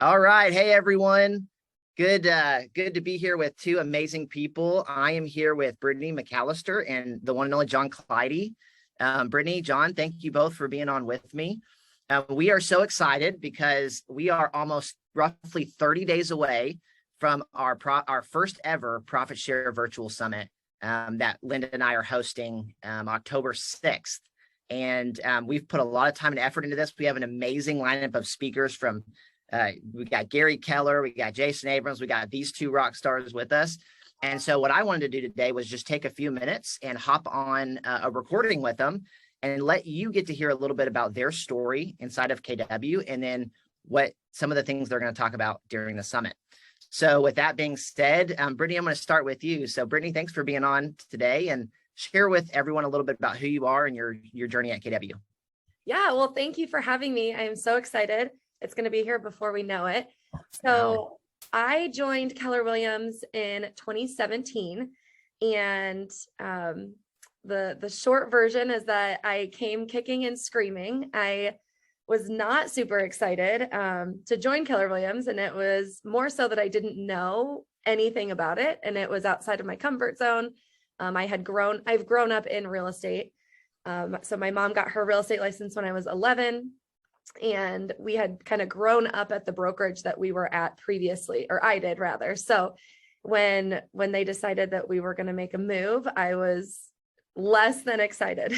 All right. Hey, everyone. Good to be here with two amazing people. I am here with Brittney McAllister and the one and only John Clidy. Brittney, John, thank you both for being on with me. We are so excited because we are almost roughly 30 days away from our first ever Profit Share Virtual Summit that Linda and I are hosting October 6th. And we've put a lot of time and effort into this. We have an amazing lineup of speakers from we got Gary Keller, we got Jason Abrams, we got these two rock stars with us. And so what I wanted to do today was just take a few minutes and hop on a recording with them and let you get to hear a little bit about their story inside of KW and then what some of the things they're going to talk about during the summit. So with that being said, Brittney, I'm going to start with you. So Brittney, thanks for being on today and share with everyone a little bit about who you are and your journey at KW. Yeah, well, thank you for having me. I am so excited. It's going to be here before we know it. So I joined Keller Williams in 2017. And the short version is that I came kicking and screaming. I was not super excited to join Keller Williams. And it was more so that I didn't know anything about it. And it was outside of my comfort zone. I've grown up in real estate. So my mom got her real estate license when I was 11. And we had kind of grown up at the brokerage that we were at previously, or I did rather. So when they decided that we were going to make a move, I was less than excited.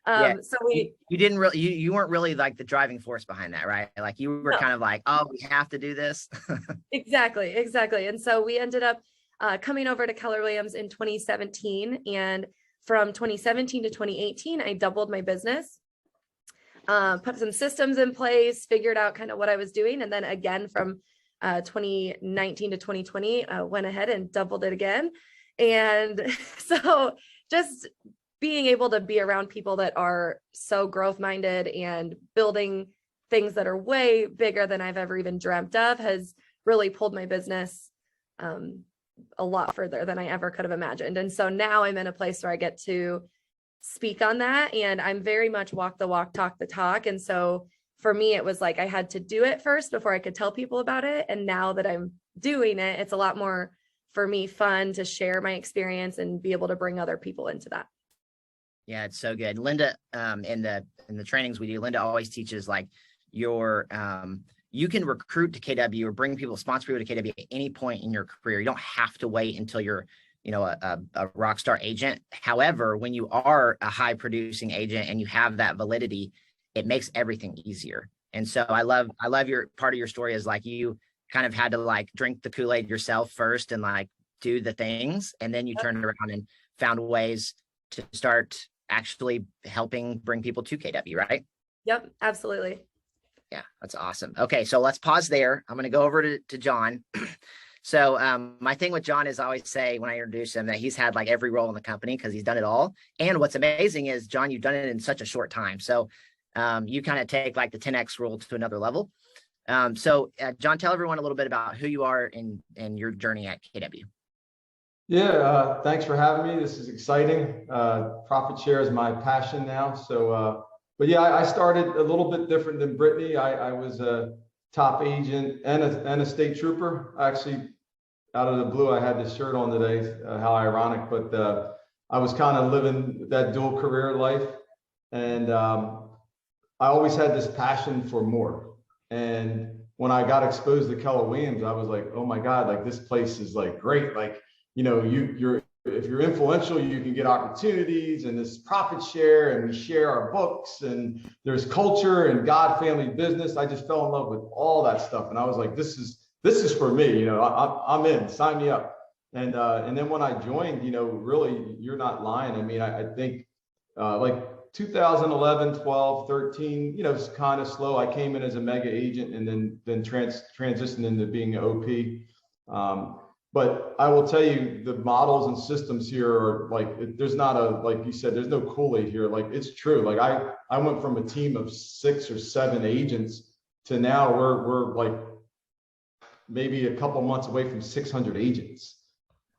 So you weren't really like the driving force behind that, right? Like you were kind of like, oh, we have to do this. Exactly. And so we ended up coming over to Keller Williams in 2017. And from 2017 to 2018, I doubled my business. Put some systems in place, figured out kind of what I was doing. And then again, from 2019 to 2020, went ahead and doubled it again. And so just being able to be around people that are so growth minded and building things that are way bigger than I've ever even dreamt of has really pulled my business a lot further than I ever could have imagined. And so now I'm in a place where I get to speak on that. And I'm very much walk the walk, talk the talk. And so for me, it was like I had to do it first before I could tell people about it. And now that I'm doing it, it's a lot more for me fun to share my experience and be able to bring other people into that. Yeah, it's so good. Linda, in the trainings we do, Linda always teaches like you can recruit to KW or bring people, sponsor people to KW at any point in your career. You don't have to wait until you're a rock star agent. However, when you are a high producing agent and you have that validity, it makes everything easier. And so I love your part of your story is like you kind of had to like drink the Kool-Aid yourself first and like do the things. And then you turned around and found ways to start actually helping bring people to KW, right? Yep, absolutely. Yeah, that's awesome. Okay, so let's pause there. I'm going to go over to John. So my thing with John is I always say when I introduce him that he's had like every role in the company because he's done it all. And what's amazing is, John, you've done it in such a short time. So you kind of take like the 10X rule to another level. So John, tell everyone a little bit about who you are and your journey at KW. Yeah, thanks for having me. This is exciting. Profit share is my passion now. So, but yeah, I started a little bit different than Brittney. I was a top agent and a state trooper. Actually, out of the blue, I had this shirt on today. How ironic, but I was kind of living that dual career life, and I always had this passion for more. And when I got exposed to Keller Williams, I was like, oh my God, like this place is like great. Like, if you're influential, you can get opportunities and this profit share, and we share our books, and there's culture and God, family, business. I just fell in love with all that stuff, and I was like, this is for me. I'm in. Sign me up. And then when I joined, really, you're not lying. I mean, I think like 2011, 12, 13, it's kind of slow. I came in as a mega agent and then transitioned into being an OP. But I will tell you, the models and systems here are like, there's not like you said, there's no Kool-Aid here. Like, it's true. Like I went from a team of 6 or 7 agents to now we're like maybe a couple months away from 600 agents.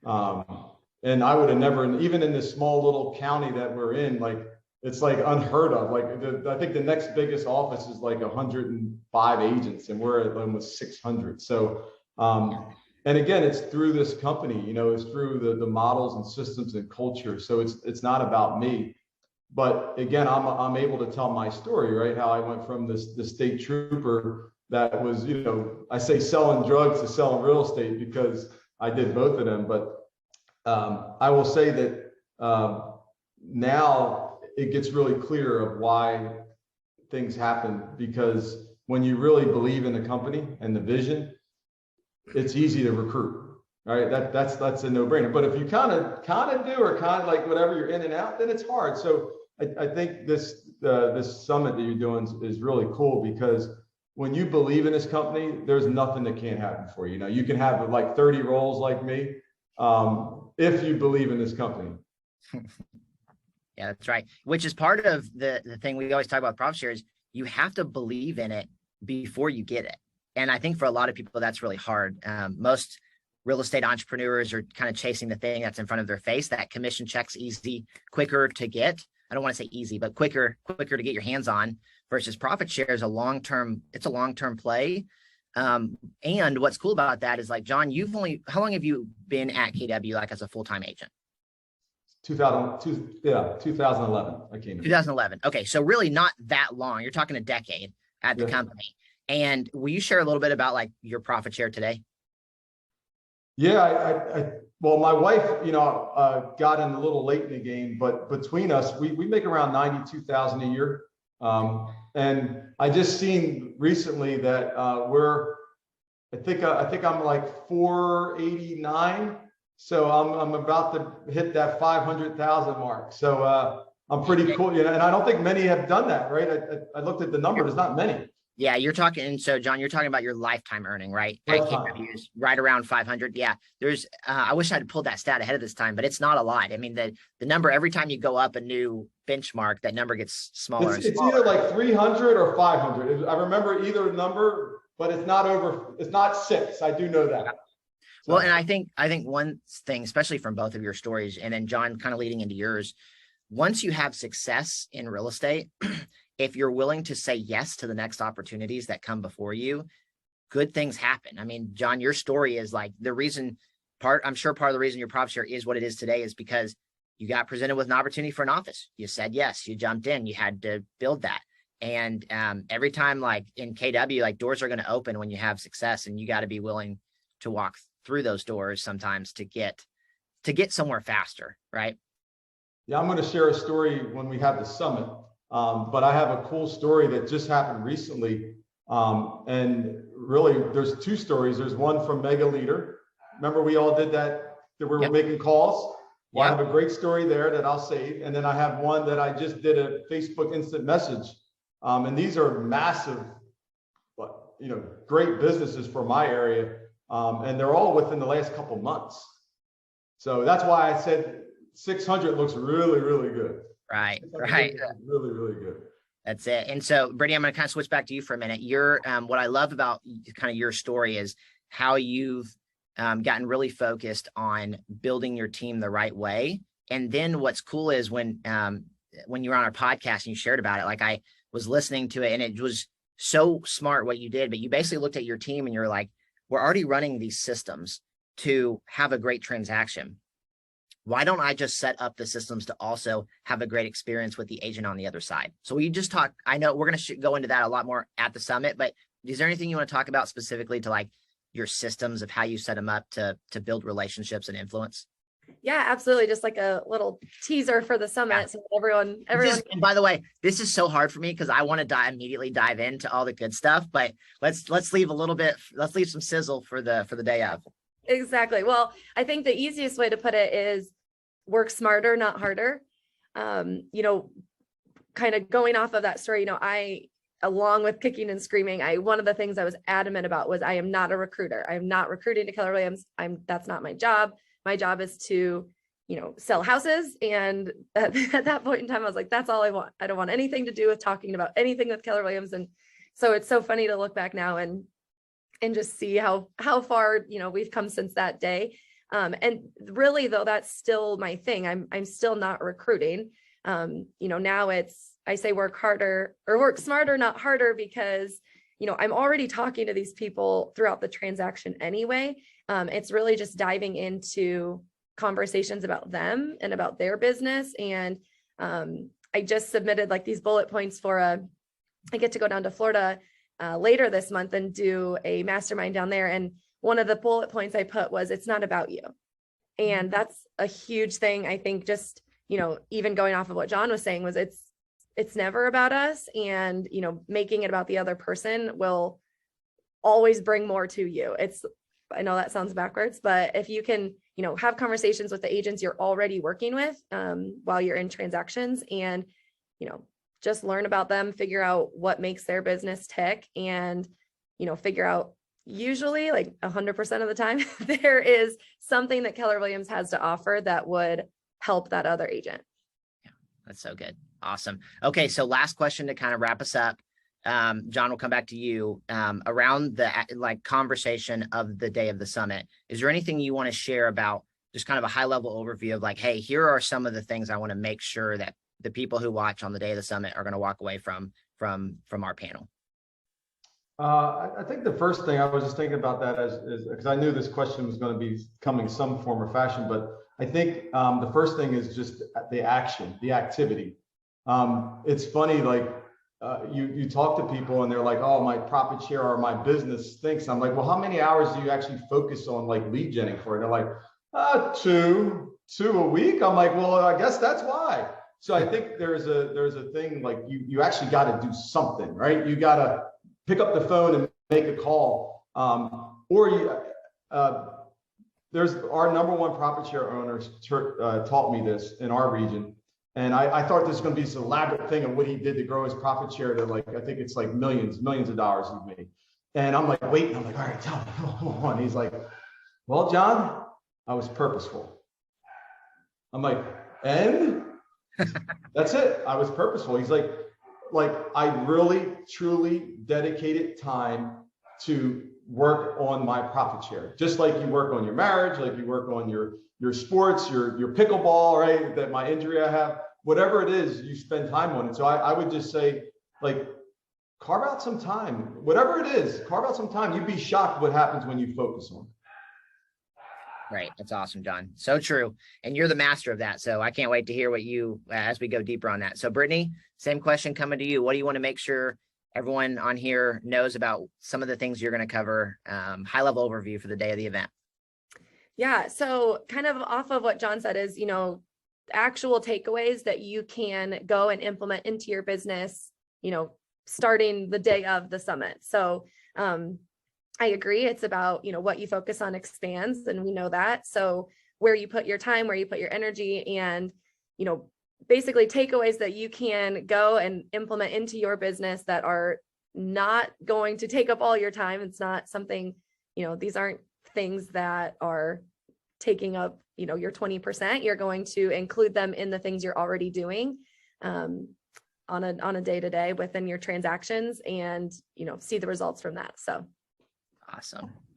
And I would have never, even in this small little county that we're in, like it's like unheard of. Like I think the next biggest office is like 105 agents, and we're at almost 600. So, and again, it's through this company, you know, it's through the models and systems and culture. So it's not about me, but again, I'm able to tell my story, right? How I went from the state trooper that was, you know, I say selling drugs to selling real estate because I did both of them. But I will say that now it gets really clear of why things happen, because when you really believe in the company and the vision, it's easy to recruit, right? That's a no-brainer. But if you kind of do, or kind of like whatever, you're in and out, then it's hard. So I think this summit that you're doing is really cool, because when you believe in this company, there's nothing that can't happen for you. You know, you can have like 30 roles like me, if you believe in this company. Yeah, that's right. Which is part of the thing we always talk about Profit Share is you have to believe in it before you get it. And I think for a lot of people, that's really hard. Most real estate entrepreneurs are kind of chasing the thing that's in front of their face. That commission check's easy, quicker to get. I don't want to say easy, but quicker to get your hands on, versus Profit Share is a long-term play. And what's cool about that is, like, John, how long have you been at KW, like as a full-time agent? 2011. I came in 2011. Okay, so really not that long. You're talking a decade at the company. And will you share a little bit about like your Profit Share today? Yeah, well, my wife, you know, got in a little late in the game, but between us, we make around 92,000 a year. And I just seen recently that I think I'm like 489. So I'm about to hit that 500,000 mark. So I'm pretty cool, you know, and I don't think many have done that, right? I looked at the number, there's not many. Yeah, you're talking. So John, you're talking about your lifetime earning, right? At KW is right around 500. Yeah, there's, I wish I'd pulled that stat ahead of this time, but it's not a lot. I mean, the number, every time you go up a new benchmark, that number gets smaller. It's either like 300 or 500. I remember either number, but it's not 6. I do know that. Yeah. So. Well, and I think one thing, especially from both of your stories, and then John kind of leading into yours, once you have success in real estate, if you're willing to say yes to the next opportunities that come before you, good things happen. I mean, John, your story is like I'm sure part of the reason your Profit Share is what it is today is because you got presented with an opportunity for an office. You said yes, you jumped in, you had to build that. And every time, like in KW, like doors are going to open when you have success, and you got to be willing to walk through those doors sometimes to get somewhere faster, right? Yeah, I'm going to share a story when we have the summit. But I have a cool story that just happened recently. And really, there's 2 stories. There's one from McAllister. Remember, we all did that we were making calls? Well, I have a great story there that I'll save. And then I have one that I just did a Facebook instant message. And these are massive, you know, great businesses for my area. And they're all within the last couple months. So that's why I said 600 looks really, really good. Right. Really, really good. That's it. And so, Brittney, I'm going to kind of switch back to you for a minute. What I love about kind of your story is how you've gotten really focused on building your team the right way. And then what's cool is when you were on our podcast and you shared about it, like I was listening to it, and it was so smart what you did. But you basically looked at your team and you're like, we're already running these systems to have a great transaction. Why don't I just set up the systems to also have a great experience with the agent on the other side? So we just talk, I know we're going to go into that a lot more at the summit, but is there anything you want to talk about specifically to like your systems of how you set them up to build relationships and influence? Yeah, absolutely. Just like a little teaser for the summit. Yeah. So everyone. And by the way, this is so hard for me because I want to immediately dive into all the good stuff, but let's leave some sizzle for the day of. Exactly. Well, I think the easiest way to put it is work smarter, not harder. You know, kind of going off of that story, you know, along with kicking and screaming, one of the things I was adamant about was I am not a recruiter. I am not recruiting to Keller Williams. That's not my job. My job is to, you know, sell houses. And at that point in time, I was like, that's all I want. I don't want anything to do with talking about anything with Keller Williams. And so it's so funny to look back now and just see how far, you know, we've come since that day. And really though, that's still my thing. I'm still not recruiting. Now I say work harder or work smarter, not harder, because, I'm already talking to these people throughout the transaction anyway. It's really just diving into conversations about them and about their business. And I just submitted like these bullet points I get to go down to Florida later this month and do a mastermind down there. And one of the bullet points I put was, it's not about you. And that's a huge thing. I think just, even going off of what John was saying, was it's never about us. And, making it about the other person will always bring more to you. I know that sounds backwards, but if you can, have conversations with the agents you're already working with while you're in transactions, and, just learn about them, figure out what makes their business tick, and, figure out, usually like 100% of the time, there is something that Keller Williams has to offer that would help that other agent. Yeah, that's so good. Awesome. Okay. So last question to kind of wrap us up. John, we'll come back to you around the conversation of the day of the summit. Is there anything you want to share about just kind of a high level overview of hey, here are some of the things I want to make sure that the people who watch on the day of the summit are going to walk away from our panel? I think the first thing, I was just thinking about that is because I knew this question was going to be coming some form or fashion, but I think the first thing is just the action, the activity. It's funny, you talk to people and they're like, oh, my profit share or my business stinks. I'm like, well, how many hours do you actually focus on lead genning for it? They're like, two a week. I'm like, well, I guess that's why. So I think there's a thing you actually got to do something, right? You got to pick up the phone and make a call. There's our number one profit share owners taught me this in our region. And I thought this was going to be this elaborate thing of what he did to grow his profit share to I think it's millions of dollars he made. And I'm like, wait, I'm like, all right, tell me, hold on. He's like, well, John, I was purposeful. I'm like, and that's it. I was purposeful. He's like I really, truly dedicated time to work on my profit share, just like you work on your marriage, like you work on your sports, your pickleball, right? That my injury I have, whatever it is, you spend time on it. So I would just say, carve out some time, whatever it is, carve out some time. You'd be shocked what happens when you focus on it. Right. That's awesome, John. So true. And you're the master of that. So I can't wait to hear what you, as we go deeper on that. So Brittney, same question coming to you. What do you want to make sure everyone on here knows about some of the things you're going to cover? High level overview for the day of the event. Yeah. So kind of off of what John said is, actual takeaways that you can go and implement into your business, starting the day of the summit. So, I agree. It's about, what you focus on expands, and we know that. So where you put your time, where you put your energy, and, basically takeaways that you can go and implement into your business that are not going to take up all your time. It's not something, these aren't things that are taking up, your 20%. You're going to include them in the things you're already doing on a day-to-day within your transactions, and, see the results from that. So.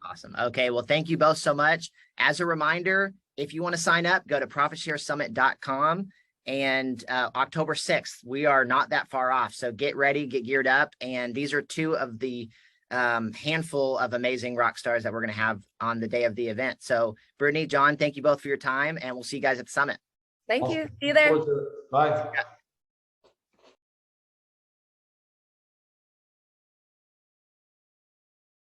Awesome. Okay. Well, thank you both so much. As a reminder, if you want to sign up, go to profitsharesummit.com, and October 6th, we are not that far off. So get ready, get geared up. And these are two of the handful of amazing rock stars that we're going to have on the day of the event. So Brittney, John, thank you both for your time, and we'll see you guys at the summit. Thank you. See you there. Bye.